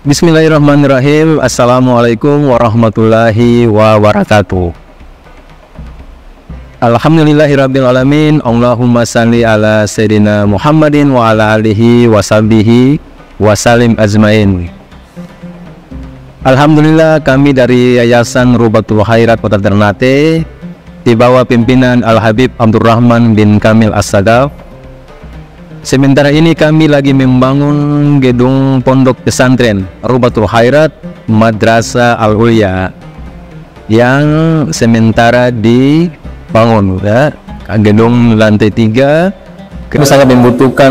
Bismillahirrahmanirrahim. Assalamualaikum warahmatullahi wabarakatuh. Alhamdulillahirabbil alamin. Allahumma salli ala sayyidina Muhammadin wa ala alihi wa sahbihi wa salim ajmain. Alhamdulillah, kami dari Yayasan Rubatul Khairat Kota Ternate di bawah pimpinan Al-Habib Abdurrahman bin Kamil As-Sadaf. Sementara ini kami lagi membangun gedung pondok pesantren Rubatul Khairat Madrasah Al-Ulya yang sementara dibangun, ya. Gedung lantai 3. Kami sangat membutuhkan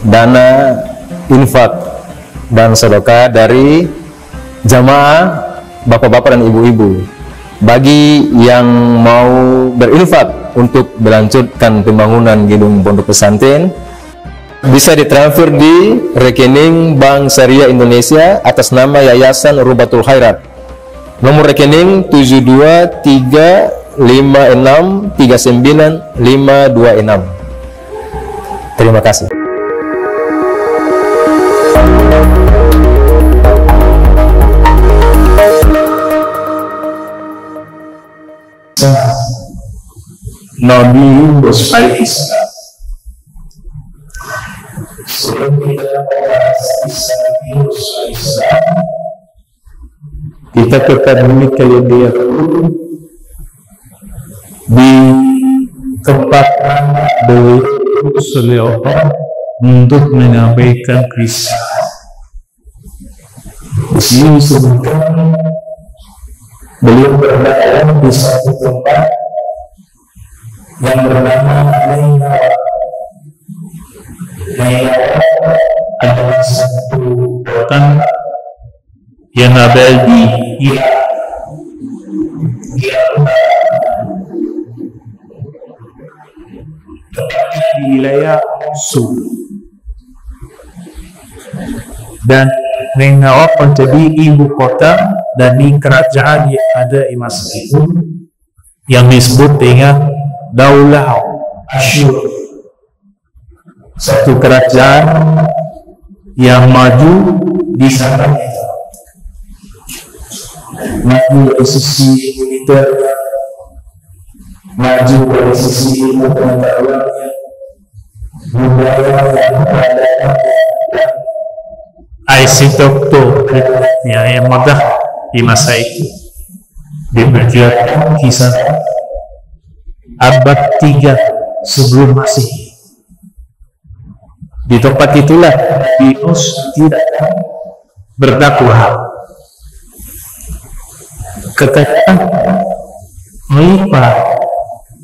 dana infak dan sedekah dari jamaah bapak-bapak dan ibu-ibu. Bagi yang mau berinfak untuk melanjutkan pembangunan gedung pondok pesantren, bisa ditransfer di rekening Bank Syariah Indonesia atas nama Yayasan Rubatul Khairat. Nomor rekening 723563956. Terima kasih. Nabi Yunus alaihissalam. Sebelum kita membahas kisah Nabi Yunus alaihissalam, kita ketahui kalau dia di tempat beliau oleh Allah untuk menyampaikan kisah. Di sini sebutkan beliau berada di satu tempat yang bernama Nainawa. Nainawa adalah satu kota yang ada di Irak, tepatnya di wilayah Mosul. Dan Nainawa menjadi ibu kota dari kerajaan yang ada di masa itu yang disebut dengan Daulah Asyur, satu kerajaan yang maju di sana, maju dari sisi militer, maju dari sisi ilmu pengetahuannya, budaya dan arsitekturnya yang mudah di masa itu. Diperkirakan kisah abad 3 sebelum Masehi. Di tempat itulah Yunus tidak berdakwah. Kekayaan melimpah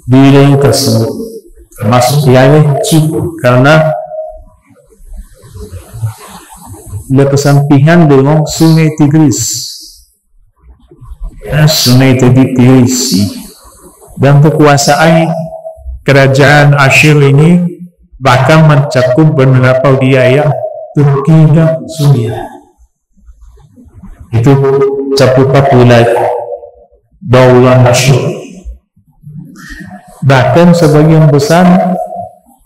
di wilayah tersebut, termasuk wilayah Cipu, karena berkesampingan dengan Sungai Tigris. Sungai Tigris dan kekuasaan kerajaan Asyur ini bahkan mencakup beberapa wilayah Turki dan Suriah. Itu cakupan wilayah Daulah Asyur. Bahkan sebagian besar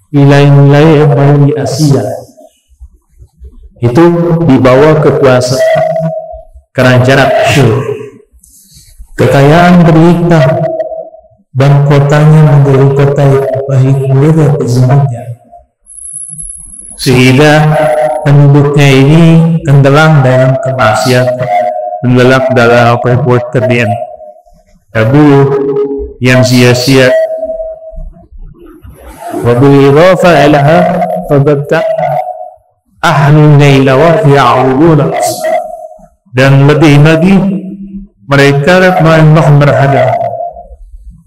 wilayah-wilayah yang ada di Asia itu di bawah kekuasaan kerajaan Asyur. Kekayaan berlimpah dan kotanya menjadi kota yang baik mulai kesemuanya, sehingga penduduknya ini tenggelam dalam kemaksiatan, tenggelam dalam perbuatan buruk yang sia-sia. Wa bil-idhafa ilaha fabta ahlun Nainawa ya'uduna, dan lebih lagi mereka berhadap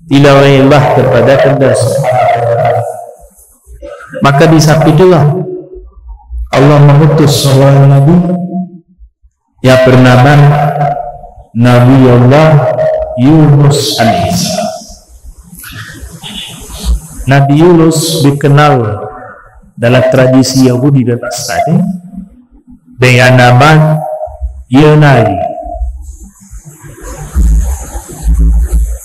ilawailah kepada kendas. Maka di saat itulah Allah mengutus seorang nabi yang bernama Nabi Allah Yunus alaihissalam. Nabi Yunus dikenal dalam tradisi Yahudi dan Nasrani dengan nama Yonai.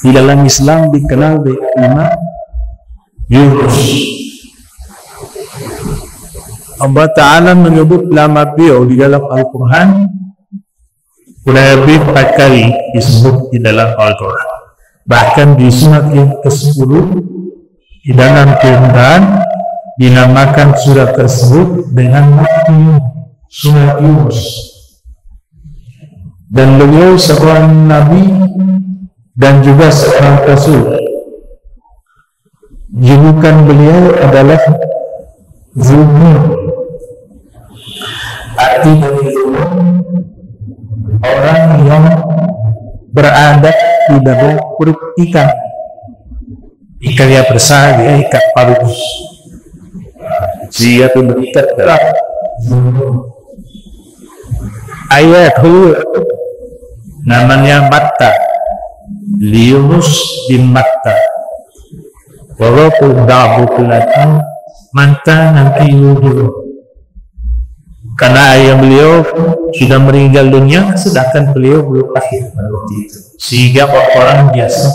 Di dalam Islam dikenal dengan nama Yunus. Allah Ta'ala menyebut nama beliau di dalam Al-Quran kurang lebih 4 kali disebut di dalam Al-Quran. Bahkan di surat yang ke-10 di dalam Quran dinamakan surat tersebut dengan surat Yunus. Dan beliau seorang nabi dan juga seorang rasul. Julukan beliau adalah Zulmun. Arti dari Zulmun, orang yang berada di dalam perut ikan. Ikan yang besar, dia ikan paus. Jika diberikan dalam ayat hulu namanya Matta, Yunus bin Matta. Walaupun dabu kelatan Manta nanti dulu. Karena ayah beliau sudah meninggal dunia, sedangkan beliau belum lahir pada waktu itu. Sehingga orang biasa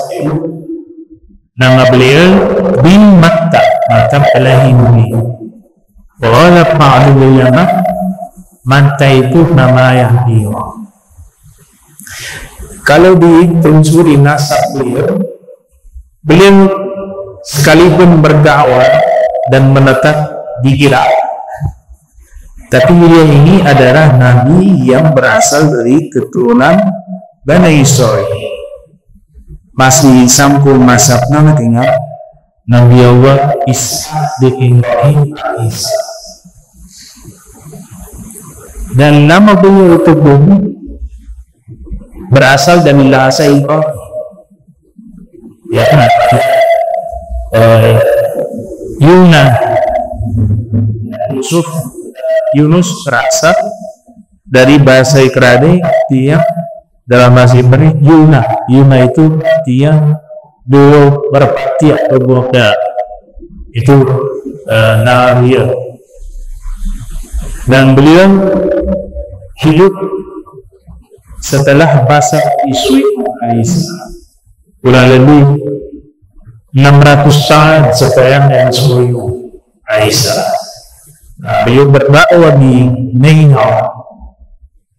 nama beliau bin Matta, maka Pelahi bumi. Wala ba'du ulama, Manta itu nama ayah beliau. Kalau ditelusuri nasab beliau, beliau sekalipun berdakwah dan menetap di Irak, tapi beliau ini adalah nabi yang berasal dari keturunan Bani Israil. Masih sambung masab nama tinggal Nabi Allah Isa bin Ibrahim Isa. Dan nama beliau itu pun berasal dari bahasa Ibrani. Ya kan? Yunus berasal dari bahasa Ibrani, dia dalam bahasa Ibrani Yuna itu dia dulu berbakti atau berbakti itu nama dia. Dan beliau hidup setelah bahasa Iswi Aisyah kurang lebih 600 tahun setelah yang Iswi Aisyah. Beliau berdakwah di Ningau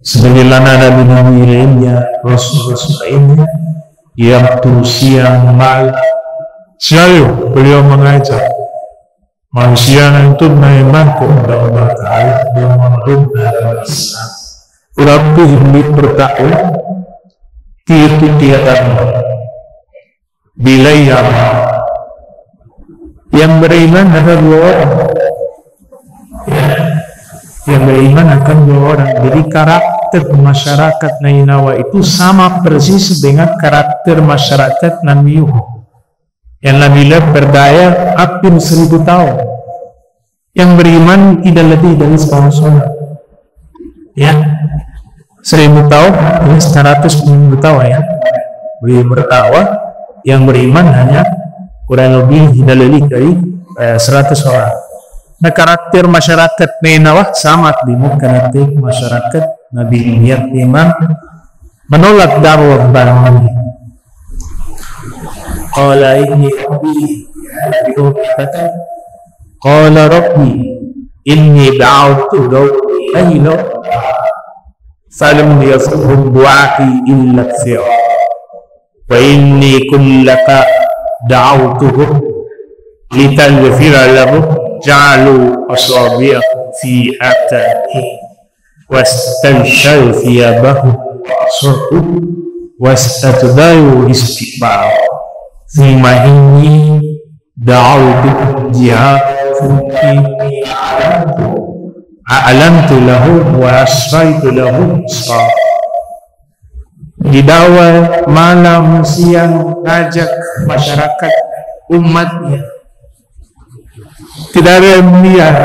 sebagai Nabi lainnya, Rasul-Rasul lainnya yang siang malam selalu beliau mengajar manusia untuk beriman kepada Allah Ta'ala dan mengenal Islam. Rabbi ini berdakwah tiada bila yang beriman adalah 2 orang. Yang beriman akan 2 orang. Jadi karakter masyarakat Nainawa itu sama persis dengan karakter masyarakat Nabi Nuh. Yang Nabi Nuh berdaya hampir 1000 tahun. Yang beriman tidak lebih dari 100 ya, 1000 tahun ini 110 tahun ya. Beliau berdakwah, yang beriman hanya kurang lebih tidak lebih dari 100 orang. Nah, karakter masyarakat Nainawa sama dengan karakter masyarakat Nabi Niat Iman menolak dakwah barang. Qala inni Qala Rabbi inni da'awtu layla falam yasbhum du'ati illa fi'a wa inni kullaka da'awtuhum litalghfira lahum ja'alu asabi'ahum fi ataqihim wastansharu thiyabahum surtu wastatdayu istiqbal thumma inni da'awtuhum jihafum inni a'lantu lahum wa asraitu lahum isra. Di dakwah malam siang ngajak masyarakat umatnya, tidak ada yang melihat.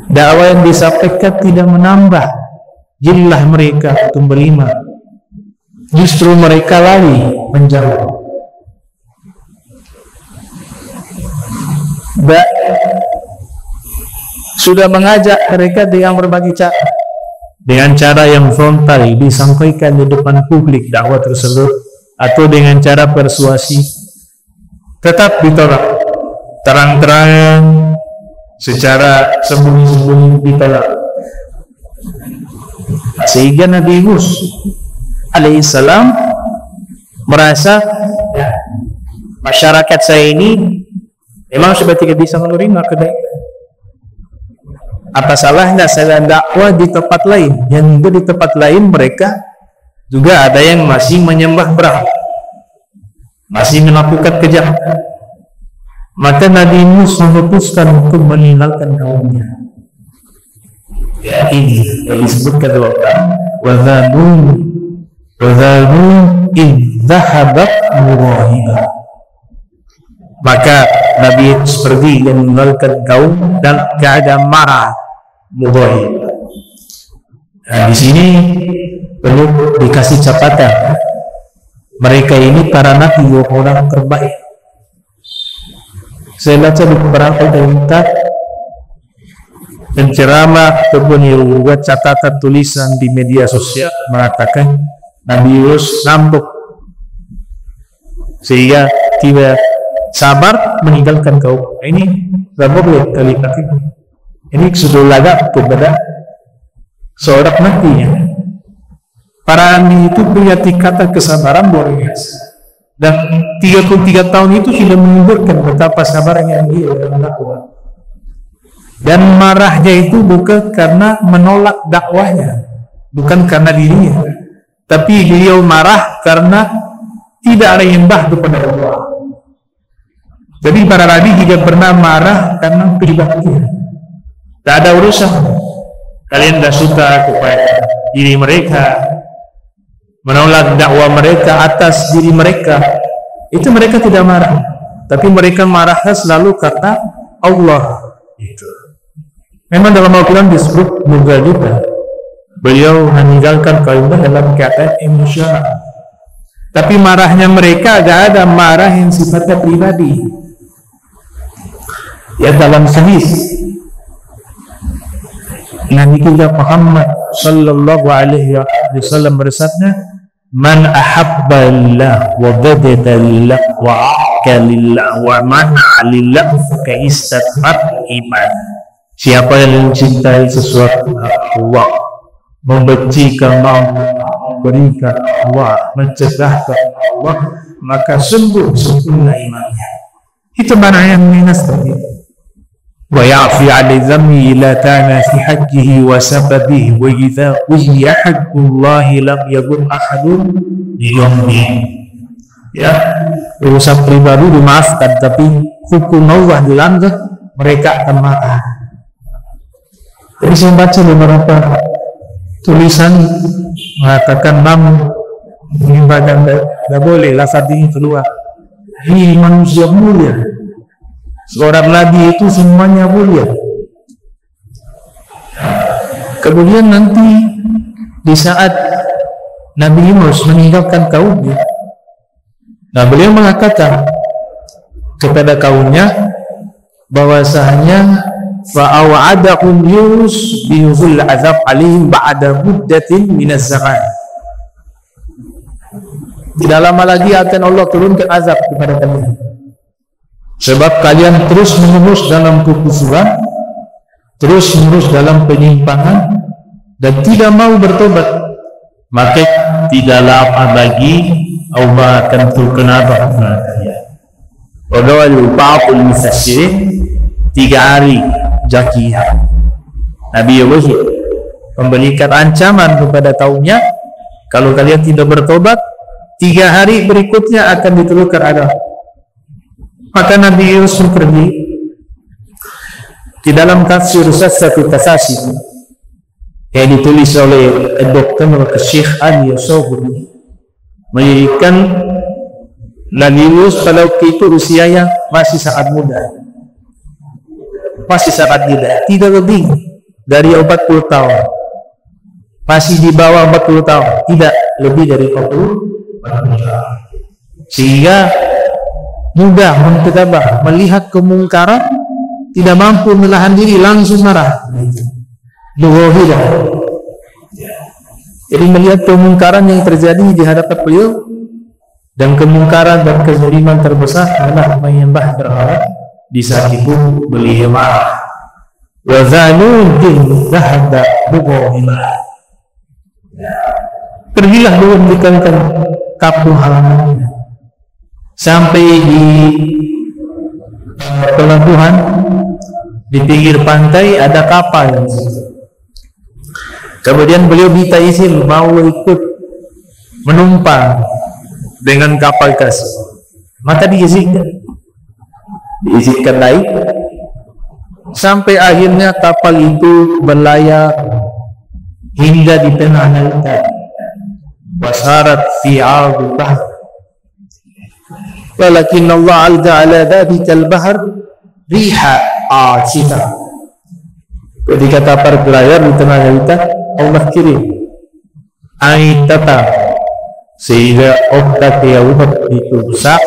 Dakwah yang disampaikan tidak menambah jumlah mereka untuk beriman, justru mereka lari menjauh. Sudah mengajak mereka dengan berbagai cara, dengan cara yang frontal disampaikan di depan publik dakwah tersebut, atau dengan cara persuasi tetap ditolak terang-terangan secara sembunyi-sembunyi ditolak. Sehingga Nabi Yunus alaihissalam merasa masyarakat saya ini memang sudah tidak bisa menerima kebaikan. Apa salahnya saya dakwah di tempat lain? Yang juga di tempat lain mereka juga ada yang masih menyembah berhala, masih melakukan kejahatan. Maka Nabi Yunus memutuskan untuk meninggalkan kaumnya. Ya, ini yang disebutkan dalam Al-Quran. Wadhanun idzahabat mughahiba. Maka Nabi Yunus pergi dan meninggalkan kaum dan keadaan marah, mughahib. Nah, di sini perlu dikasih catatan. Mereka ini para nabi, orang terbaik. Saya baca di beberapa kitab penceramah ataupun yang membuat catatan tulisan di media sosial mengatakan Nabi Yunus ngambek sehingga tidak sabar meninggalkan kaum. Ini tidak boleh kalimat itu. Ini sudah laga kepada seorang nabi ya. Para nabi itu punya tingkatan kesabaran luar biasa. Dan 33 tahun itu sudah menunjukkan betapa sabarnya dia dalam dakwah. Dan marahnya itu bukan karena menolak dakwahnya, bukan karena dirinya, tapi beliau marah karena tidak ada yang nyembah kepada Allah. Jadi para nabi tidak pernah marah karena pribadinya. Tidak ada urusan. Kalian tidak suka kepada diri mereka, menolak dakwah mereka atas diri mereka, itu mereka tidak marah. Tapi mereka marahnya selalu karena Allah. Itu. Memang dalam Al-Quran disebut mughadiban. Beliau meninggalkan kaumnya dalam keadaan emosional. Tapi marahnya mereka tidak ada marah yang sifatnya pribadi. Ya, dalam hadis Nabi kita Muhammad sallallahu alaihi wasallam bersabda, "Man ahabba lillah wa ghadada lillah wa aqqa lillah wa man'a lillah fa istatmat iman." Siapa yang mencintai sesuatu Allah, membenci karena Allah, berikan Allah, mencegah karena Allah, maka sungguh sempurna imannya. Itu mana yang minus tadi. Wa ya'fi 'ala dhammi la kana fi hajjihi wa sababihi wa idza ujiya haqqullahi lam yakun ahadun yummi. Ya, urusan pribadi dimaafkan, tapi hukum Allah dilanggar, mereka akan marah. Jadi saya baca beberapa tulisan mengatakan mengibadah tidak boleh lafaz ini keluar. Ini manusia mulia. Seorang nabi itu semuanya mulia. Kemudian nanti di saat Nabi Yunus meninggalkan kaumnya, nah beliau mengatakan kepada kaumnya bahwasanya fa'awa'adahum Yunus bihul azab alaihim ba'da muddatin minaz zaman. Tidak lama lagi akan Allah turunkan azab kepada kalian, sebab kalian terus menerus dalam kekufuran, terus menerus dalam penyimpangan dan tidak mau bertobat. Maka tidak lama lagi Allah akan turunkan azab kepada kalian. Wadawal ba'ul mufassirin 3 hari Jakiyah. Nabi Yunus memberikan ancaman kepada kaumnya, kalau kalian tidak bertobat 3 hari berikutnya akan diturunkan azab. Maka Nabi Yunus pergi. Di dalam tafsir Sassatul Tasasi yang ditulis oleh Dr. Syekh Ali Sobri menyebutkan Nabi Yunus pada waktu itu usianya masih sangat muda. Masih sangat muda, tidak lebih dari 40 tahun, masih di bawah 40 tahun, tidak lebih dari 40 tahun. Sehingga mudah mentetabah, melihat kemungkaran, tidak mampu menahan diri, langsung marah. Jadi melihat kemungkaran yang terjadi di hadapan beliau, dan kemungkaran dan kezaliman terbesar adalah menyembah berhala. Di saat itu beliau marah. wa zanudin dhahaba bughawina. Pergilah dulu meninggalkan kampung halamannya sampai di pelabuhan di pinggir pantai ada kapal. Kemudian beliau minta izin mau ikut menumpang dengan kapal tersebut. Maka diizinkan naik sampai akhirnya kapal itu berlayar hingga di tengah lautan. Wasarat fi 'ardil bahr. Walakin Allah alqa ala dzalikal bahr riha asifah. Ketika kapal berlayar di tengah lautan, Allah kirim angin tata sehingga obat yang itu rusak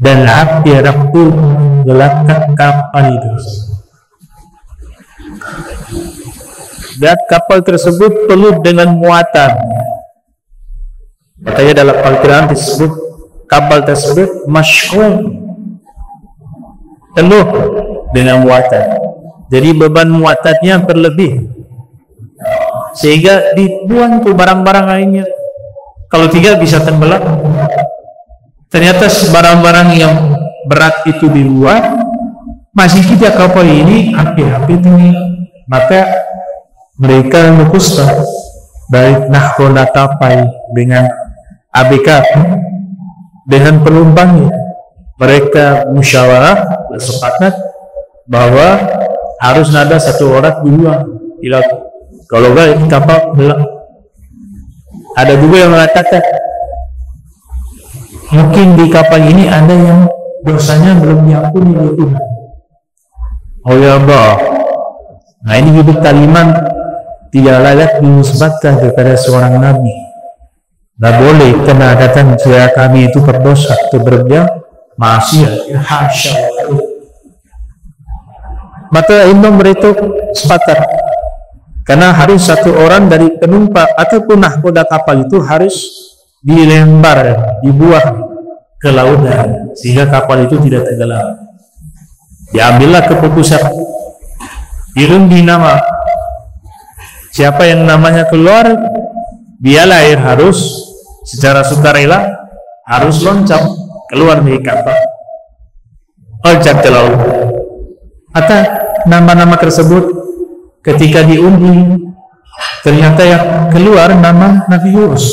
dan api rakul gelapkan kapal itu. Dan kapal tersebut penuh dengan muatan. Makanya dalam Al-Quran disebut kapal tersebut masyhur, penuh dengan muatan. Jadi beban muatannya berlebih sehingga dibuang ke barang-barang lainnya. Kalau tidak bisa tenggelam. Ternyata barang-barang yang berat itu di luar, masih tidak kapal ini api-api tinggi. Maka mereka memutuskan baik nahkoda kapal dengan ABK dengan penumpangnya. Mereka musyawarah bersepakat bahwa harus ada satu orang duluan di laut. Kalau enggak kapal belak. Ada juga yang mengatakan mungkin di kapal ini ada yang dosanya belum diampuni oleh Tuhan. Oh ya Allah. Nah ini hidup kalimat tidak layak dinisbatkan kepada seorang nabi. Tidak boleh karena katakan jika kami itu berdosa atau berbuat maksiat. Hasya. Maka imam mereka sepakat karena harus satu orang dari penumpang ataupun nahkoda kapal itu harus dilempar, dibuang ke lautan sehingga kapal itu tidak tenggelam. Diambillah keputusan, diundi nama. Siapa yang namanya keluar, biarlah air harus secara sukarela harus loncat keluar dari kapal, loncat ke laut. Atau nama-nama tersebut ketika diundi ternyata yang keluar nama Nabi Yunus.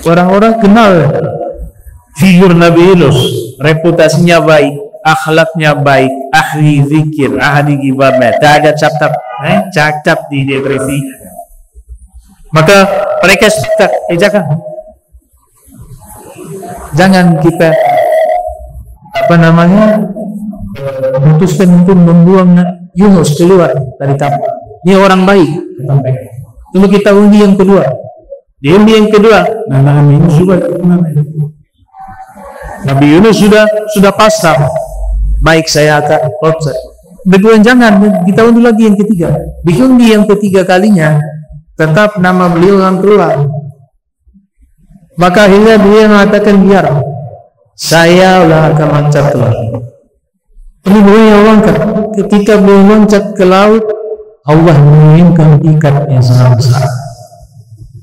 Orang-orang kenal figur Nabi Yunus, reputasinya baik, akhlaknya baik, ahli zikir, ahli ibadah, tak ada cap-cap di depresi. Maka mereka sepakat, jangan kita memutuskan untuk membuang Yunus keluar dari kapal. Dia orang baik. Lalu kita undi yang kedua. Dia undi yang kedua. Nabi Yunus juga. Nabi Yunus sudah pasrah. Baik saya akan loncat. Berdua jangan. Kita undi lagi yang ketiga. Diundi yang ketiga kalinya tetap nama beliau yang keluar. Maka akhirnya dia mengatakan biar saya akan loncat keluar. Ini beliau yang loncat. Ketika beliau loncat ke laut, Allah mengirimkan ikat yang sangat besar.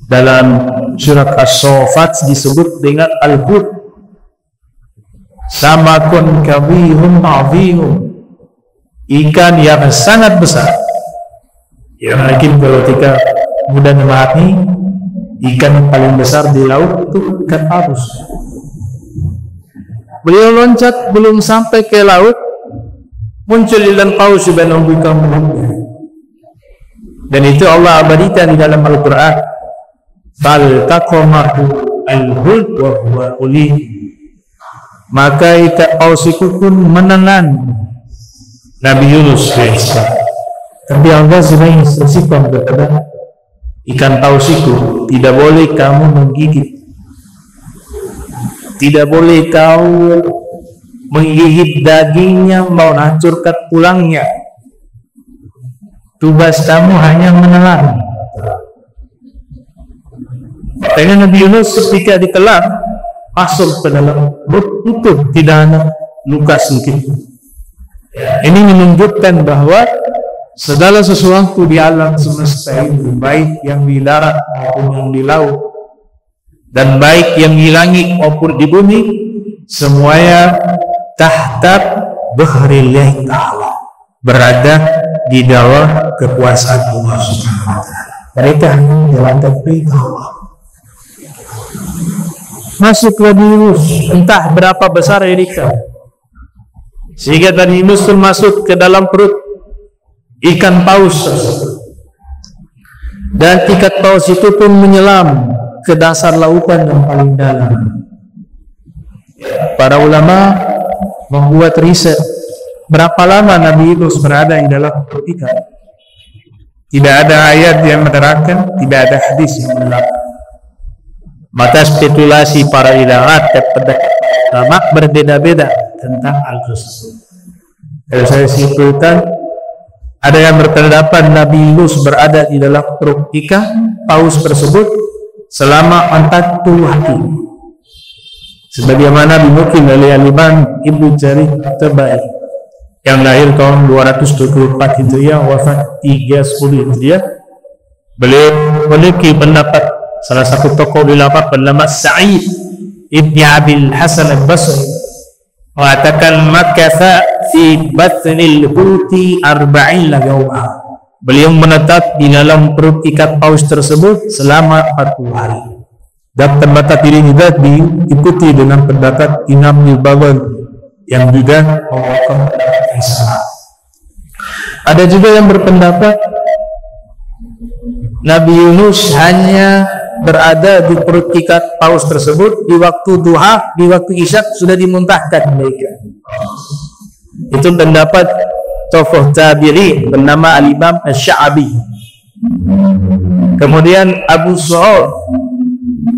Dalam surat As-Saffat disebut dengan Al-Hud. Samakun kabirun azim. Ikan yang sangat besar. Yang mungkin kalau ketika mudah memahami, ikan yang paling besar di laut itu ikan paus. Beliau loncat belum sampai ke laut, muncul ikan paus dan membuka mulutnya. Dan itu Allah abadikan di dalam Al-Quran. Faltaqamahu al-hud wa huwa ulim. Maka ikan paus itu pun menelan Nabi Yunus alaihissalam. Tapi Allah sudah instruksikan kepada ikan paus itu, tidak boleh kamu menggigit, tidak boleh kamu menggigit dagingnya, mau hancurkan tulangnya. Tugas kamu hanya menelan. Dengan Nabi Yunus ketika ditelan masuk ke dalam perut, tutup, tidak ada luka sedikit. Ini menunjukkan bahwa segala sesuatu di alam semesta ini, baik yang di darat maupun yang di laut, dan baik yang di langit maupun di bumi, semuanya tahta bahrillahi ta'ala, berada di dalam kekuasaan Allah Subhanahu wa Ta'ala. Mereka hanya menjalankan perintah Allah. Masuk Nabi Yunus, entah berapa besar ikan, sehingga Nabi Yunus pun masuk ke dalam perut ikan paus, dan ikan paus itu pun menyelam ke dasar lautan yang paling dalam. Para ulama membuat riset berapa lama Nabi Yunus berada di dalam perut ikan. Tidak ada ayat yang menerangkan, tidak ada hadis yang menerangkan. Maka spekulasi para ilmuwan dan ulama berbeda-beda tentang hal tersebut. Kalau saya simpulkan, ada yang berpendapat Nabi Yunus berada di dalam perut ikan paus tersebut selama 40 hari, sebagaimana dinukil oleh Imam Ibnu Jarir At-Tabari yang lahir tahun 224 Hijriah, wafat 310 Hijriah. Beliau memiliki pendapat, salah satu tokoh ulama bernama Sa'id Ibn Abil Hasan Al-Basri mengatakan makatha fi batnil huti 40 yawma. Beliau menetap di dalam perut ikan paus tersebut selama 40 hari. Dan pendapat ini juga diikuti dengan pendapat Imam Al-Baghawi yang juga mewakilkan pendapat yang sama. Ada juga yang berpendapat Nabi Yunus hanya berada di perut ikan paus tersebut di waktu duha, di waktu isyak sudah dimuntahkan mereka. Itu pendapat tokoh tabi'in bernama Al-Imam Asy-Sya'bi. Kemudian Abu Su'ud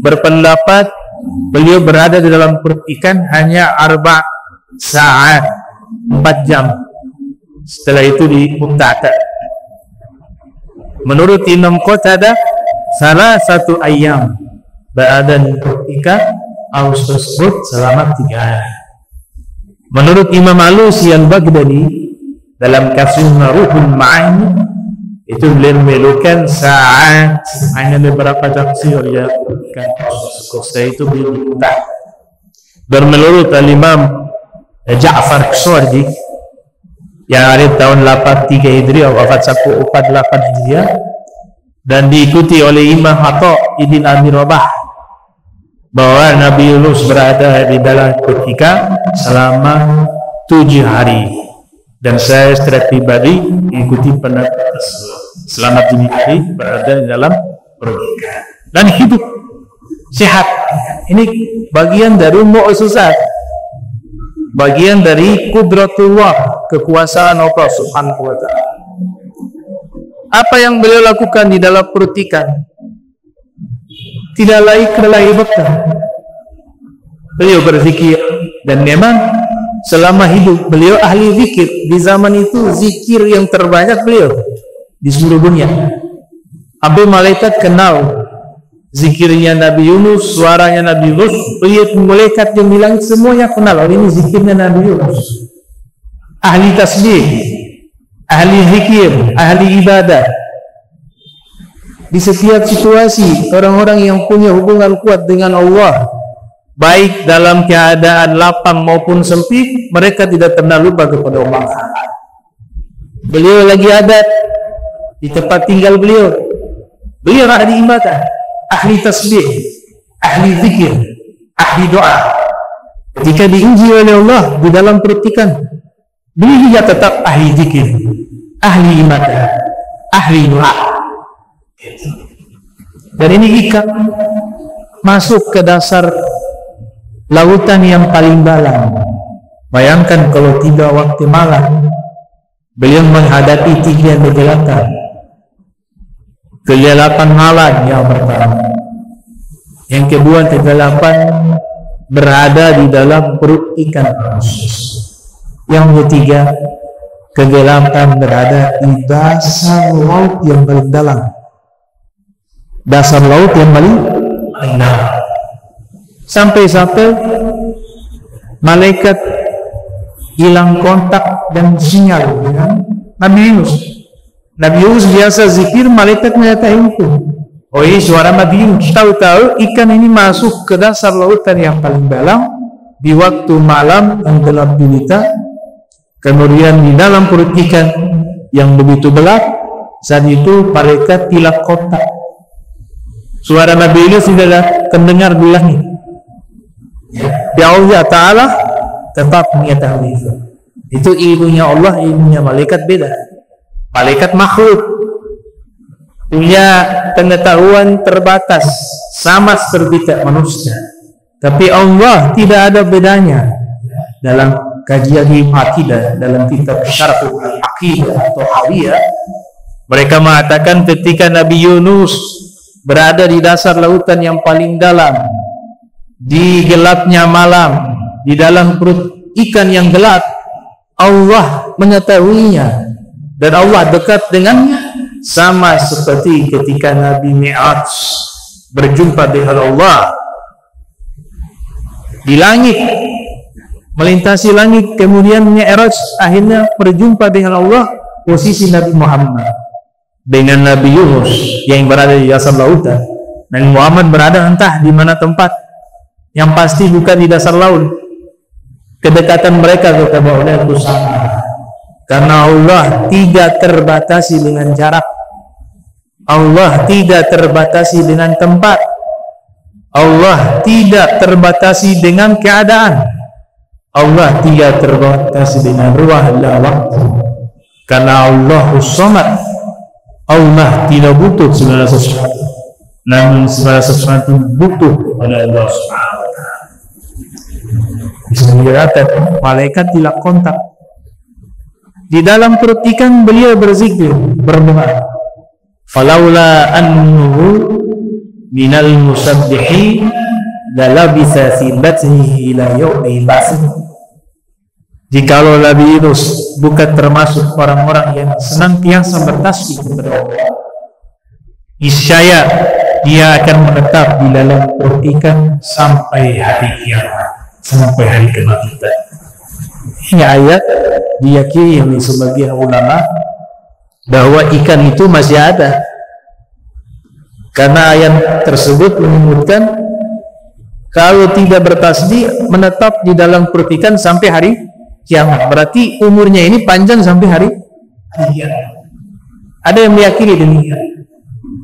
berpendapat beliau berada di dalam perut ikan hanya 4 saat, 4 jam. Setelah itu dimuntahkan. Menurut Imam Qatadah, salah satu ayam berada di perut ikan paus tersebut selama 3 hari. Menurut Imam Alusi Al-Baghdadi dalam kasus Ruhul Ma'ani, itu beliau memerlukan saat, hanya beberapa tafsir ya ikan paus tersebut. Setelah itu beliau dimuntah. Dan menurut Al-Imam Ja'far Qasadi yang lahir tahun 83 Hijriah, wafat 148 Hijriah, dan diikuti oleh Imam Atha Ibn Abi Rabah, bahwa Nabi Yunus berada di dalam perut ikan selama 7 hari. Dan saya secara pribadi mengikuti pendapat tersebut, selama 7 hari berada di dalam perut ikan dan hidup sehat. Ini bagian dari mu'jizat, bagian dari qudratullah, kekuasaan Allah Subhanahu wa Ta'ala. Apa yang beliau lakukan di dalam perut ikan tidak lain adalah ibadah. Beliau berzikir, dan memang selama hidup beliau ahli zikir. Di zaman itu zikir yang terbanyak beliau di seluruh dunia. Sampai malaikat kenal zikirnya Nabi Yunus, suaranya Nabi Yunus. Beliau malaikat yang bilang semuanya kenal, oh ini zikirnya Nabi Yunus. Ahli tasbih, ahli zikir, ahli ibadah. Di setiap situasi, orang-orang yang punya hubungan kuat dengan Allah, baik dalam keadaan lapang maupun sempit, mereka tidak pernah lupa kepada Allah. Beliau lagi ada di tempat tinggal beliau, beliau ahli ibadah, ahli tasbih, ahli zikir, ahli doa. Ketika diuji oleh Allah di dalam perut ikan, beliau juga tetap ahli zikir, ahli ibadah, ahli doa. Dan ini ikan masuk ke dasar lautan yang paling dalam. Bayangkan kalau tiba waktu malam, beliau menghadapi 3 kegelapan. Kegelapan malam yang pertama, yang kedua kegelapan berada di dalam perut ikan, yang ketiga kegelapan berada di dasar laut yang paling dalam. Dasar laut yang paling dalam. Sampai-sampai malaikat hilang kontak dan sinyal dengan Nabi Yunus. Nabi Yunus biasa zikir, malaikat menyertai itu. Oh ini suara Nabi Yunus. Tahu-tahu ikan ini masuk ke dasar lautan yang paling dalam di waktu malam yang gelap gulita. Kemudian di dalam perut ikan yang begitu gelap, saat itu malaikat hilang kontak. Suara Nabi Yunus tidak terdengar di langit. Ya Allah Ta'ala tetap mengetahui itu. Itu ilmunya Allah, ilmunya malaikat beda. Malaikat makhluk punya pengetahuan terbatas, sama seperti manusia. Tapi Allah tidak ada bedanya. Dalam kajian akidah, dalam kitab Syarh Aqidah atau Hawiyah, mereka mengatakan ketika Nabi Yunus berada di dasar lautan yang paling dalam, di gelapnya malam, di dalam perut ikan yang gelap, Allah mengetahuinya dan Allah dekat dengannya, sama seperti ketika Nabi Mi'raj berjumpa dengan Allah di langit, melintasi langit, kemudian Mi'raj akhirnya berjumpa dengan Allah. Posisi Nabi Muhammad dengan Nabi Yunus yang berada di dasar lautan, dan Muhammad berada entah di mana tempat, yang pasti bukan di dasar laut. Kedekatan mereka kepada Allah itu sama, karena Allah tidak terbatasi dengan jarak, Allah tidak terbatasi dengan tempat, Allah tidak terbatasi dengan keadaan, Allah tidak terbatasi dengan ruang dan waktu, karena Allah As-Samad. Allah tidak butuh segala sesuatu, namun segala sesuatu butuh kepada Allah Subhanahu wa Ta'ala. Bisa dikatakan malaikat tidak kontak. Di dalam perut ikan beliau berzikir, berdoa. Falaula annahu minal musabbihin lalabisa fi batnihi ila yaumi ba'tsih. Jikalau Nabi Yunus bukan termasuk orang-orang yang senantiasa bertasbih kepada Allah, niscaya dia akan menetap di dalam perut ikan sampai hari kiamat, sampai hari kebangkitan. Ini ayat diyakini oleh sebagian ulama bahwa ikan itu masih ada, karena ayat tersebut menyebutkan kalau tidak bertasbih menetap di dalam perut ikan sampai hari kiamat. Berarti umurnya ini panjang sampai hari kiamat. Ada yang meyakini demikian.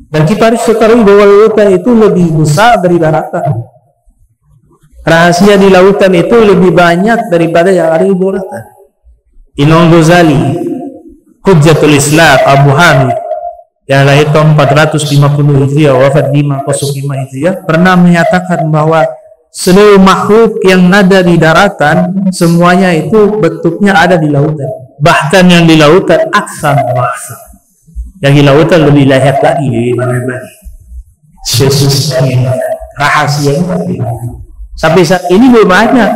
Dan kita harus ketahui bahwa lautan itu lebih besar dari daratan. Rahasia di lautan itu lebih banyak daripada yang ada di daratan. Imam Ghazali, Hujjatul Islam, Abu Hamid, yang lahir tahun 450 Hijriah, wafat 505 Hijriah, pernah menyatakan bahwa seluruh makhluk yang ada di daratan semuanya itu bentuknya ada di lautan. Bahkan yang di lautan aksan waksa, yang di lautan lebih layak lagi dari mana-mana. Spesies rahasia sampai saat ini belum banyak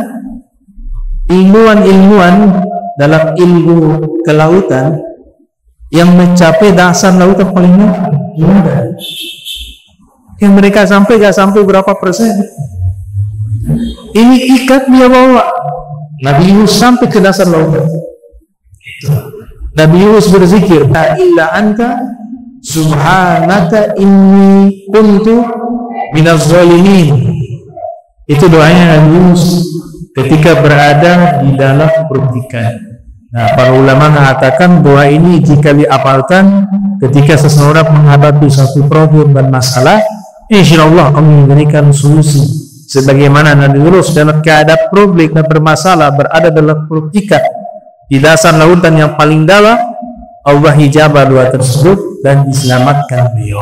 ilmuwan dalam ilmu kelautan yang mencapai dasar lautan paling rendah. Yang mereka gak sampai berapa persen. Ini ikat dia bawa Nabi Yunus sampai ke dasar lautan. Nabi Yunus berzikir, la illa anta subhanaka inni kuntu minaz zalimin. Itu doanya Nabi Yunus ketika berada di dalam perut ikan. Nah, para ulama mengatakan bahwa ini jika diapalkan ketika seseorang menghadapi suatu problem dan masalah, insyaallah Allah memberikan solusi. Sebagaimana Nabi Yunus dalam keadaan problem dan bermasalah berada dalam perut ikan di dasar lautan yang paling dalam, Allah hijabah doa tersebut dan diselamatkan beliau.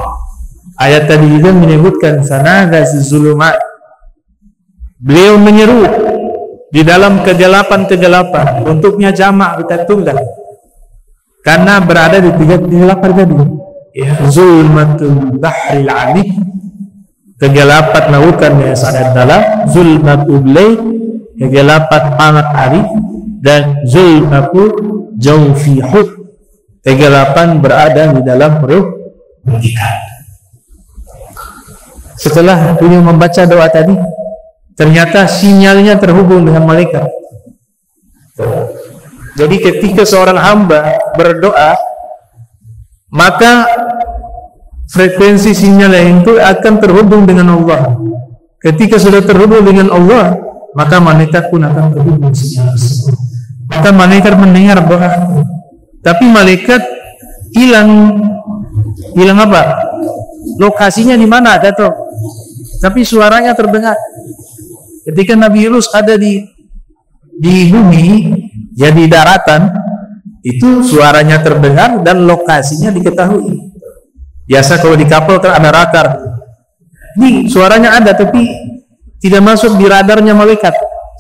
Ayat tadi juga menyebutkan sanada zulumat. Beliau menyeru di dalam kegelapan-kegelapan, bentuknya jamak bukan tunggal, karena berada di tiga kegelapan tadi. Zulmatul bahril amik, kegelapan lautan yang sangat dalam, zulmatul lail, kegelapan malam hari, dan zulmatul jawfihut, kegelapan berada di dalam perut ikan. Setelah beliau membaca doa tadi, ternyata sinyalnya terhubung dengan malaikat. Jadi ketika seorang hamba berdoa, maka frekuensi sinyal itu akan terhubung dengan Allah. Ketika sudah terhubung dengan Allah, maka malaikat pun akan terhubung sinyal tersebut. Maka malaikat mendengar doa. Tapi malaikat hilang apa? Lokasinya di mana ada tuh? Tapi suaranya terdengar. Ketika Nabi Yunus ada di bumi, ya di daratan, itu suaranya terdengar dan lokasinya diketahui. Biasa kalau di kapal kan ada radar. Ini suaranya ada tapi tidak masuk di radarnya malaikat.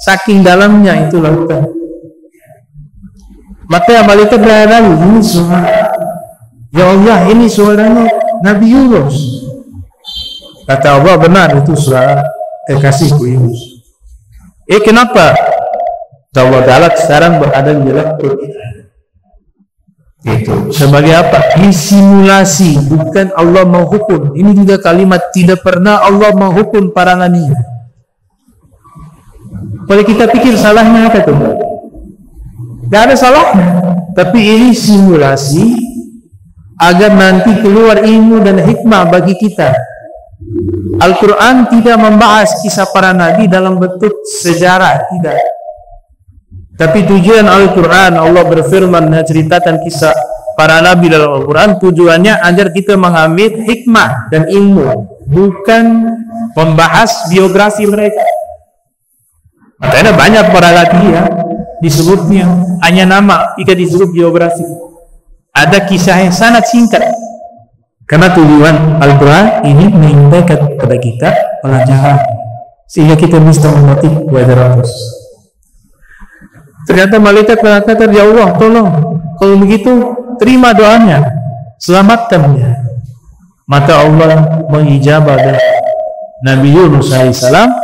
Saking dalamnya itu lautan. Maka malaikat berada ini suara. Ya Allah, ini suaranya Nabi Yunus. Kata Allah, benar itu suara kekasihku Yunus. Kenapa? Allah Ta'ala sekarang berada di dalam perut kita. Itu sebagai apa? Disimulasi, bukan Allah menghukum. Ini juga kalimat tidak pernah Allah menghukum para nabi. Kalau kita pikir salahnya apa tuh? Gak ada salahnya. Tapi ini simulasi agar nanti keluar ilmu dan hikmah bagi kita. Al-Quran tidak membahas kisah para nabi dalam bentuk sejarah, tidak. Tapi tujuan Al-Quran, Allah berfirman menceritakan kisah para nabi dalam Al-Quran, tujuannya agar kita mengambil hikmah dan ilmu, bukan membahas biografi mereka. Makanya banyak para nabi ya disebutnya hanya nama, jika disebut biografi. Ada kisah yang sangat singkat. Karena tujuan Al-Quran ini menyampaikan kepada kita pelajaran sehingga kita bisa memetik pelajaran tersebut. Ternyata malaikat mengatakan, ya Allah, tolong, kalau begitu terima doanya, selamatkan dia. Maka Allah mengijabah Nabi Yunus alaihissalam,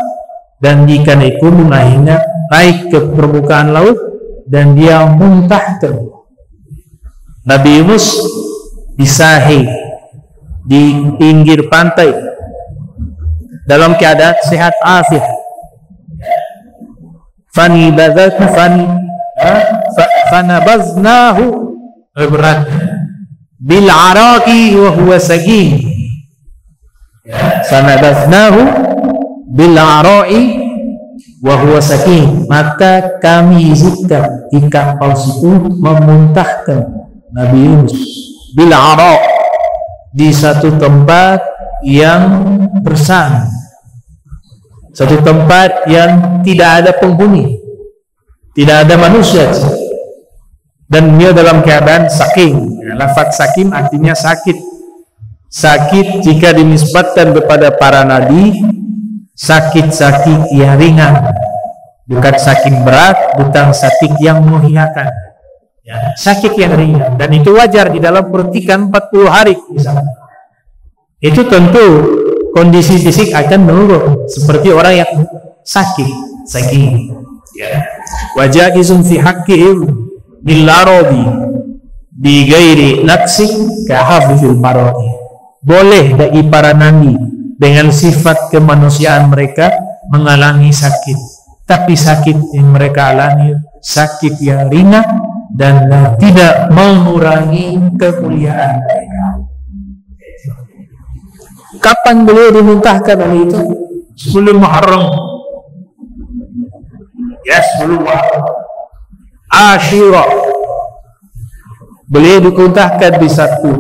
dan ikan itu akhirnya naik ke permukaan laut dan dia muntah terus. Nabi Yunus di sahih, di pinggir pantai dalam keadaan sehat afiat. Fanabaznahu berat bil araqi wa huwa sagim. Fanabaznahu bil araqi wa huwa sagim. Maka kami izinkan ikan paus itu memuntahkan Nabi Yunus bil araq, di satu tempat yang bersang, satu tempat yang tidak ada penghuni, tidak ada manusia, dan dia dalam keadaan saking. Lafaz saking artinya sakit. Sakit jika dinisbatkan kepada para nabi, sakit-sakit yang ringan, bukan sakit berat, bukan sakit yang membahayakan. Ya, sakit yang ringan, dan itu wajar di dalam perut ikan 40 hari misalnya. Itu tentu kondisi fisik akan menurun seperti orang yang sakit. Ya. Wajah izun fi haqqihim bil aradi bi ghairi naqsi ka hafizil maradi. Boleh bagi para nabi dengan sifat kemanusiaan mereka mengalami sakit, tapi sakit yang mereka alami sakit yang ringan dan tidak mengurangi kemuliaan mereka. Kapan beliau dimuntahkan oleh itu? Sebelum Muharram. Ya, sebelum Muharram. Asyura. Beliau dimuntahkan di satu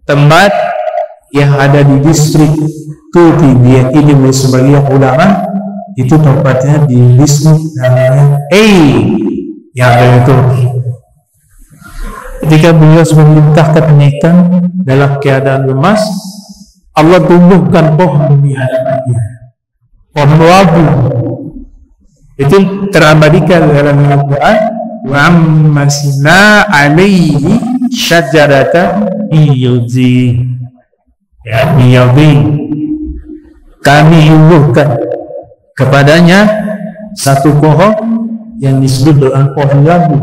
tempat yang ada di distrik Turki. Dia ini sebagai ulama, itu tempatnya di distrik namanya yang ada di Turki. Ketika beliau memerintahkan ikan dalam keadaan lemas, Allah tumbuhkan pohon di hadapannya, pohon wabu. Itu terabadikan dalam Al-Quran. Wa ammasna alaihi syajarata iyudzi. Ya, iyudzi. Kami tumbuhkan kepadanya satu pohon yang disebut dengan pohon wabu.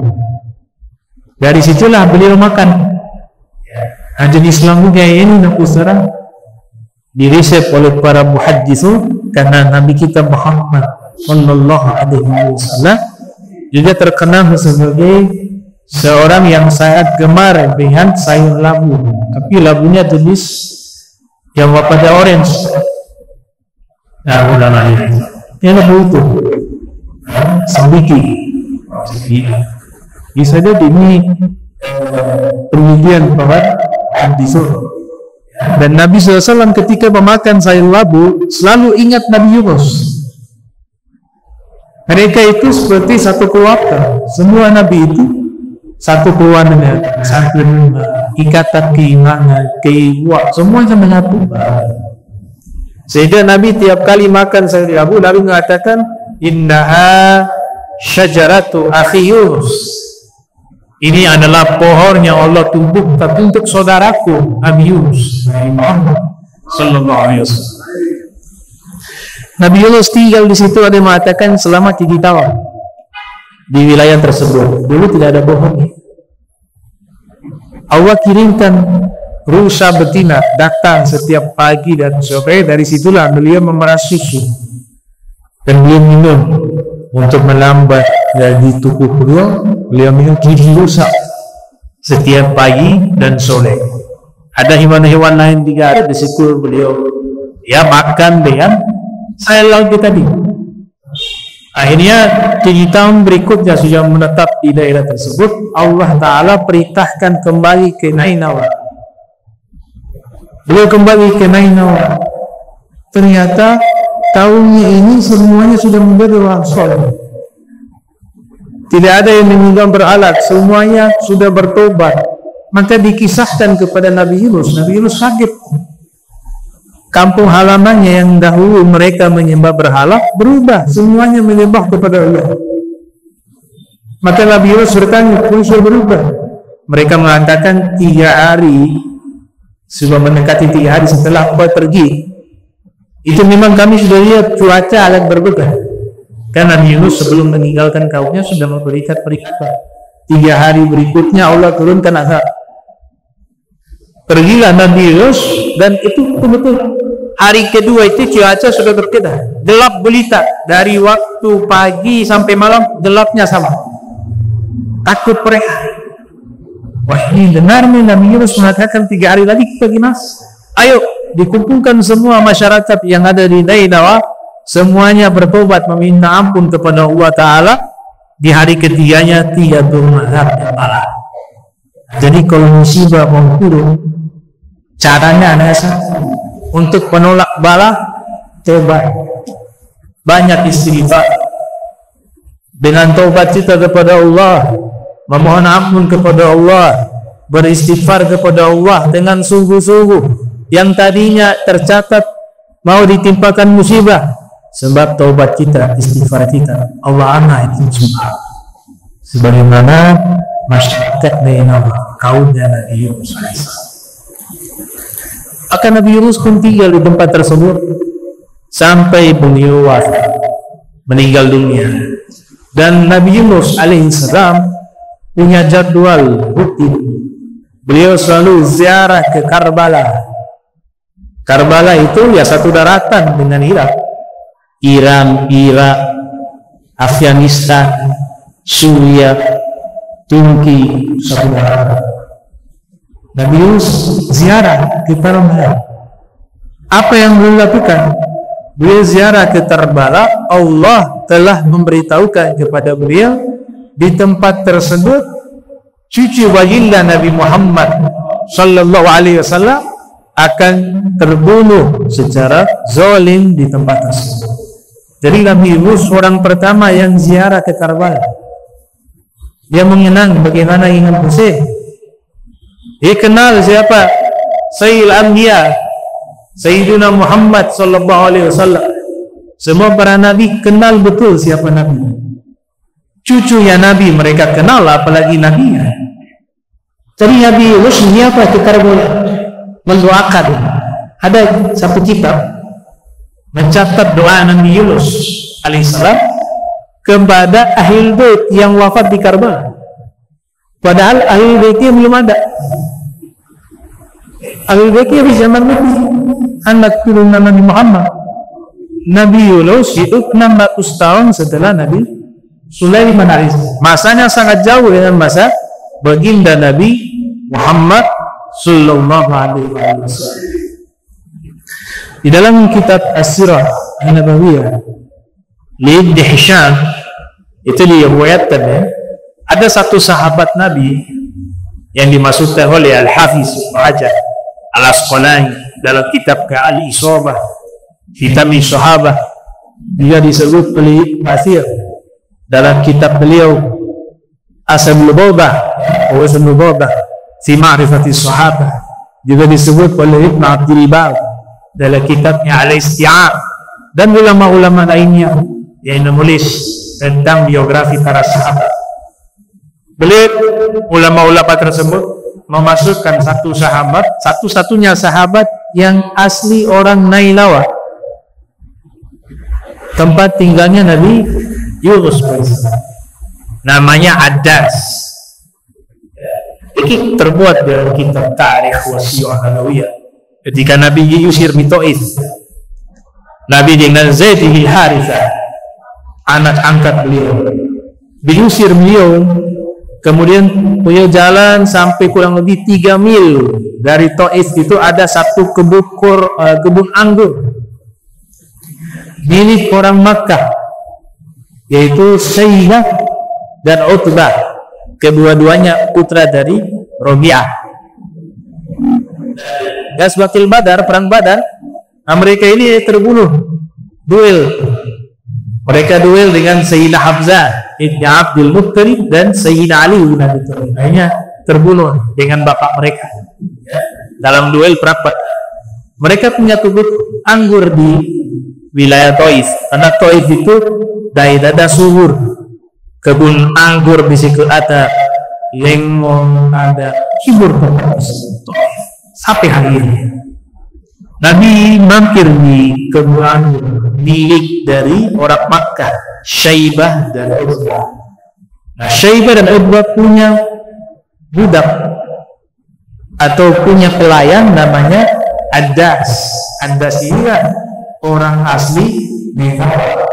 Dari situlah beliau makan. Jenis lambunya ini nakusara diresep oleh para muhadditsun, karena Nabi kita Muhammad sallallahu alaihi wasallam juga terkenal sebagai seorang yang sangat gemar dengan sayur labu, tapi labunya jenis yang pada orange. Nah, udah lagi. Ini labu itu, sambiki. Bisa jadi ini penelitian bahwa disuruh. Dan Nabi SAW ketika memakan sayur labu selalu ingat Nabi Yunus. Mereka itu seperti satu keluarga. Semua Nabi itu satu keluarga, satu ikatan keimanan, keibuan, semuanya menyatu. Sehingga Nabi tiap kali makan sayur labu, Nabi mengatakan, innaha syajaratu akhi Yunus. Ini adalah pohon yang Allah tumbuh tapi untuk saudaraku Nabi Yunus. Sallallahu alaihi wasallam. Nabi Yunus tinggal di situ, ada yang mengatakan selama 3 tahun di wilayah tersebut. Dulu tidak ada pohon. Allah kirimkan rusa betina datang setiap pagi dan sore. Dari situlah beliau memerah susu dan beliau minum untuk melambat dari tubuh beliau minum gigi rusa setiap pagi dan sore. Ada hewan-hewan lain juga ada di situ, beliau ya makan dengan sayur labu tadi. Akhirnya 3 tahun berikutnya sudah menetap di daerah tersebut. Allah Ta'ala perintahkan kembali ke Nainawa. Beliau kembali ke Nainawa. Ternyata tahunnya ini semuanya sudah menjadi orang soleh. Tidak ada yang meninggal beralat, semuanya sudah bertobat. Maka dikisahkan kepada Nabi Yunus. Nabi Yunus sakit. Kampung halamannya yang dahulu mereka menyembah berhala berubah, semuanya menyembah kepada Allah. Maka Nabi Yunus bertanya, "Kenapa berubah?" Mereka mengatakan 3 hari sudah mendekati 3 hari setelah kau pergi. Itu memang kami sudah lihat cuaca agak berbeda. Kan Nabi Yunus sebelum meninggalkan kaumnya sudah memberikan peringatan. 3 hari berikutnya Allah turunkan azab. Pergilah Nabi Yunus dan itu betul-betul hari kedua itu cuaca sudah berbeda, gelap gulita dari waktu pagi sampai malam, gelapnya sama. Takut mereka. Wah, ini benar nih Nabi Yunus mengatakan 3 hari lagi kita gimana? Ayo dikumpulkan semua masyarakat yang ada di Nainawa, semuanya bertobat meminta ampun kepada Allah Ta'ala. Di hari ketiganya tidak bermazhab dan malah. Jadi kalau musibah mau turun, caranya ada satu. Untuk penolak bala, tobat. Banyak istighfar. Dengan tobat kita kepada Allah, memohon ampun kepada Allah, beristighfar kepada Allah dengan sungguh-sungguh. Yang tadinya tercatat mau ditimpakan musibah, sebab taubat kita, istighfar kita, Allah anak itu semua. Sebagaimana masyarakat Nainawa, kaumnya Nabi Yunus alaihissalam. Maka Nabi Yunus pun tinggal di tempat tersebut sampai beliau wafat, meninggal dunia. Dan Nabi Yunus alaihissalam punya jadwal rutin. Beliau selalu ziarah ke Karbala. Karbala itu ya satu daratan dengan Irak. Iran, Irak, Afghanistan, Suriah, Turki, satu daratan. Nabi Yunus ziarah ke Karbala. Apa yang beliau lakukan? Beliau ziarah ke Karbala. Allah telah memberitahukan kepada beliau di tempat tersebut cucu baginda Nabi Muhammad sallallahu alaihi wasallam akan terbunuh secara zalim di tempat tersebut. Jadi Nabi Yunus orang pertama yang ziarah ke Karbala. Dia mengenang bagaimana Imam Hussein. Dia kenal siapa? Sayyidul Anbiya, Sayyidina Muhammad sallallahu alaihi wasallam. Semua para nabi kenal betul siapa Nabi. Cucunya Nabi mereka kenal, apalagi Nabi-nya. Jadi Nabi Yunus apa ke Karbala? Mendoakan. Ada satu kitab mencatat doa Nabi Yunus alaihissalam kepada Ahlul Bait yang wafat di Karbala. Padahal Ahlul Baitnya belum ada. Ahlul Baitnya di zaman Nabi, anak turunan Nabi Muhammad. Nabi Yunus hidup 600 tahun setelah Nabi Sulaiman alaihissalam. Masanya sangat jauh dengan masa baginda Nabi Muhammad sallallahu alaihi wasallam. Di dalam kitab As-Sirah An-Nabawiyah Ibn Hisham itu diriwayatkan ya, ada satu sahabat Nabi yang dimaksudkan oleh Al-Hafiz Ibnu Hajar Al-Asqalani dalam kitab Al-Isabah fi Tamyiz Sahabah, juga disebut oleh Masir dalam kitab beliau Asbabul Bawdah fi Ma'rifati Sahabah, juga disebut oleh Ibnu Abdul Bar dalam kitabnya Al-Isti'ab, dan ulama-ulama lainnya yang menulis tentang biografi para sahabat. Beliau ulama-ulama tersebut memasukkan satu sahabat, satu-satunya sahabat yang asli orang Nailawa, tempat tinggalnya Nabi Yunus, namanya Addas. Ini terbuat dalam kitab Tarikh wa Siyar Nabawiyah. Ketika Nabi diusir di Taif, Nabi dengan Zaid bin Harithah, anak angkat beliau, diusir beliau. Kemudian beliau jalan sampai kurang lebih 3 mil dari Taif. Itu ada satu kebun anggur milik orang Makkah, yaitu Syaibah dan Utbah, kedua-duanya putra dari Rabi'ah. Ghazwatul Badar, perang Badar, mereka ini terbunuh, duel. Mereka duel dengan Sayyidina Hamzah ibn Abdul Muttalib dan Sayyidina Ali bin Abi Thalib. Akhirnya terbunuh dengan bapak mereka dalam duel perapat. Mereka punya kebun anggur di wilayah Taif, karena Taif itu daerah subur, kebun anggur di situ ada lemon, ada hibur sampai hari ini. Nabi mampir di kebun anggur milik dari orang Makkah, Syaibah dan Utbah. Nah, Syaibah dan Utbah punya budak atau punya pelayan namanya Addas. Addas ini orang asli Nailawa.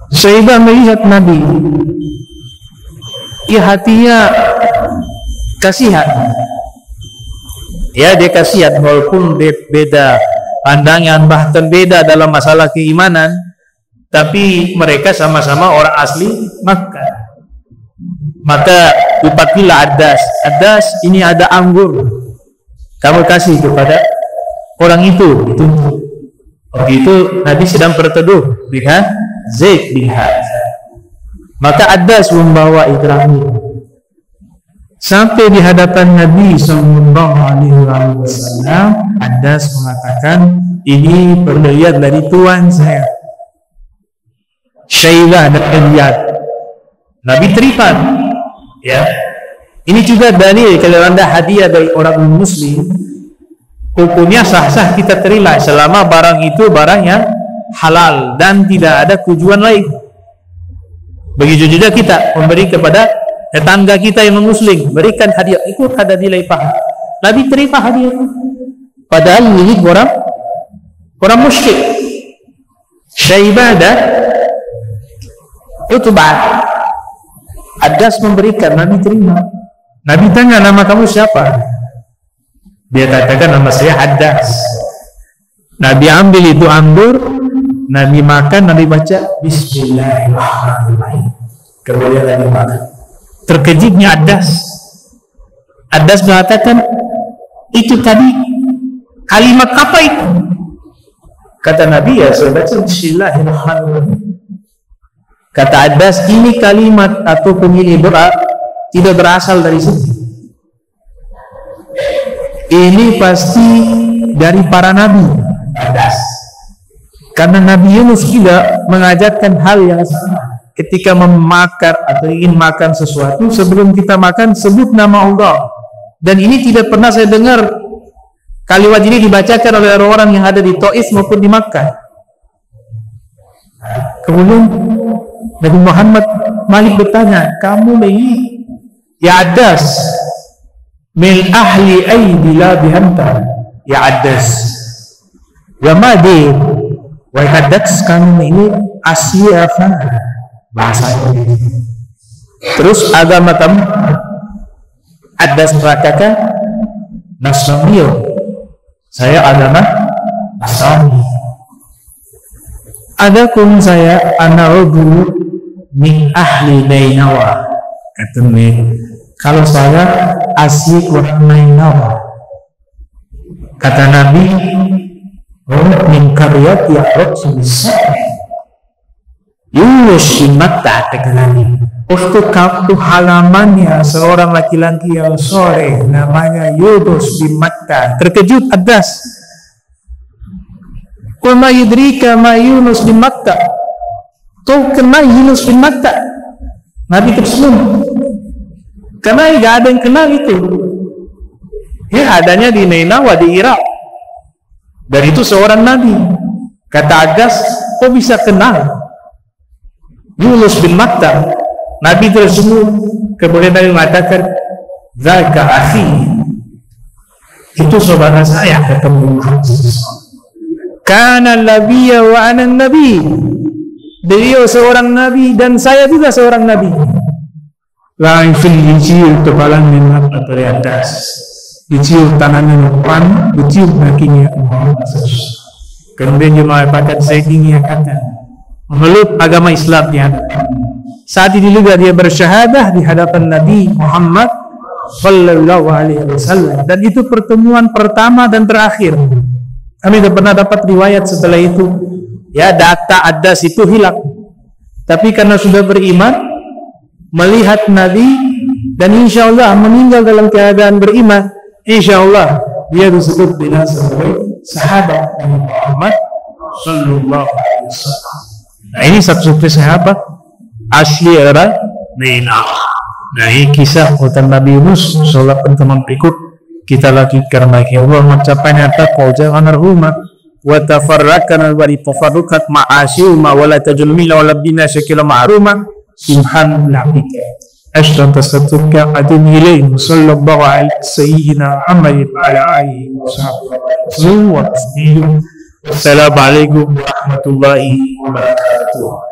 Syaibah melihat Nabi, ya hatinya kasihan. Ya, dia kasihan walaupun beda pandangan, bahkan beda dalam masalah keimanan, tapi mereka sama-sama orang asli Makkah. Maka dipanggillah Addas. Addas, ini ada anggur, kamu kasih kepada orang itu. Begitu Nabi sedang berteduh dengan Zaid bin Harithah, maka Addas membawa Ibrahim sampai di hadapan Nabi sallallahu alaihi wasallam. Addas mengatakan, ini pemberian dari tuan saya Syaibah dan Riyad. Nabi terima. Ya, ini juga dalil kalau anda hadiah dari orang muslim, hukumnya sah-sah kita terima selama barang itu barang yang halal dan tidak ada tujuan lain. Begitu juga kita memberi kepada tetangga kita yang muslim, berikan hadiah, ikut ada nilai pahala. Nabi terima hadiah padahal milik orang musyrik. Syaibah dan Utbah, Addas memberikan, Nabi terima. Nabi tanya, nama kamu siapa? Dia katakan, nama saya Addas. Nabi ambil itu anggur, Nabi makan, Nabi baca Bismillahirrahmanirrahim, kemudian Nabi makan. Terkejutnya Addas mengatakan, itu tadi kalimat apa itu? Kata Nabi, ya saya baca Bismillahirrahmanirrahim. Kata Addas, ini kalimat atau ini doa tidak berasal dari sini. Ini pasti dari para nabi. Addas, karena Nabi Yunus tidak mengajarkan hal yang sama. Ketika memakan atau ingin makan sesuatu, sebelum kita makan sebut nama Allah. Dan ini tidak pernah saya dengar kalimat ini dibacakan oleh orang-orang yang ada di Taif maupun di Makkah. Kemudian Nabi Muhammad Malik bertanya, kamu ini ya Addas, min ahli aidila bihanta, ya Addas, ya madi, wa Addas, kamu ini asli apa? Bahasa Indonesia. Terus agama kamu Adas katakan Nasrani. Saya adalah Nasrani. Adapun saya anak dulu min ahli Nainawa. Katanya, kalau saya asli orang Nainawa. Kata Nabi, min karyat Ya'rab sebisa Yunus bin Matta, kata Nabi. Waktu kampung halamannya seorang laki-laki yang soleh namanya Yunus bin Matta. Terkejut Adas. Wa ma yudrika ma Yunus bin Matta. Kau kenal Yunus bin Matta? Nabi tersenyum. Karena tidak ada yang kenal itu. Ya, adanya di Nainawa di Irak. Dan itu seorang Nabi. Kata Adas, kau bisa kenal Yunus bin Matta? Nabi tersenyum. Kemudian Nabi mengatakan, "Zaka akhi." Itu saudara saya, kata Muhammad. Kana nabiyya wa ana nabi. Beliau seorang nabi dan saya juga seorang nabi. Langsung dicium kepalanya dari atas, dicium tangannya depan, dicium kakinya Muhammad. Kemudian dia mengatakan, saya ingin kata memeluk agama Islam di hadapan. Saat ini juga dia bersyahadah di hadapan Nabi Muhammad sallallahu alaihi wasallam. Dan itu pertemuan pertama dan terakhir. Kami tidak pernah dapat riwayat setelah itu. Ya, data Adas itu hilang. Tapi karena sudah beriman, melihat Nabi, dan insya Allah meninggal dalam keadaan beriman, insya Allah dia disebut dengan sebagai sahabat Nabi Muhammad sallallahu alaihi wasallam. Nah, ini satu-satunya sahabat asli era Nainawa. Nah, ini kisah tentang Nabi Yunus. Sholat teman berikut kita lanjutkan lagi. Allah mencapai taqwa jangan arhumah wa tafarraqana wa tafarruqat ma'asyuma wa la tajulmila wa labdina syakila ma'ruma subhanallah bika ashtan tasattuka adin ilayhi sallallahu alaihi sayyidina Muhammad wa ala alihi wa sahbihi. Assalamualaikum warahmatullahi wabarakatuh.